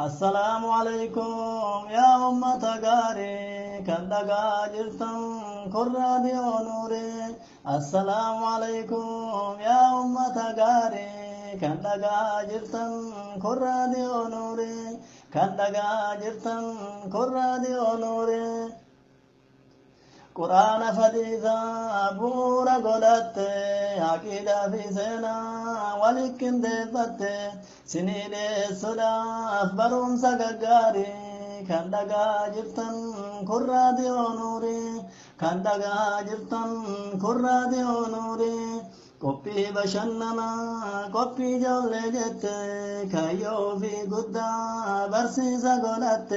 السلام عليكم يا أمة غاري كندقا جرتم كرة نوري. السلام عليكم يا أمة غاري كندقا جرتم كرة نوري. كندقا جرتم كرة نوري. قرآن فديثا بورا قدت عقيدة في سنة ولكن دفت سنين السدا أخبرهم سقاقاري كان دقا جرتن كرة نوري. كان دقا جرتن كرة نوري. قبي بشننا قبي جولة جت كيو في قدا برسيسا قلت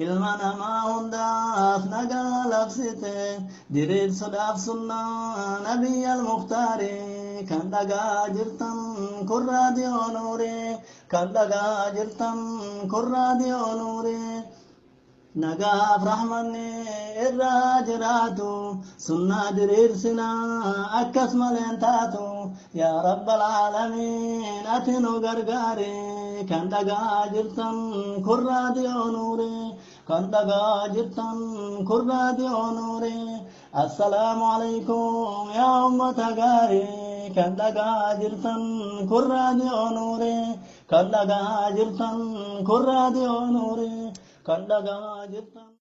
ilmana ma hundaaf nagaa labsite diriirsuudhaaf sunnaa nabii al-mukhtaari kan dhagaa jirtan kun raadiyoo nuuri. kan dhagaa jirtan kun raadiyoo nuuri. nagaaf rahmanni irraa jiraatu sunnaa diriirsinaa akkas maleen taatu yaa rabbal aalamiin ati nu gargaari. kan dhagaa jirtan kun raadiyoo nuuri. kan dhagaa jirtan kun raadiyoo nuuri. assalaamu alaykum yaa ummata gaarii kan dhagaa jirtan kun raadiyoo nuuri. kan dhagaa jirtan kun raadiyoo nuuri. kan dhagaa jirtan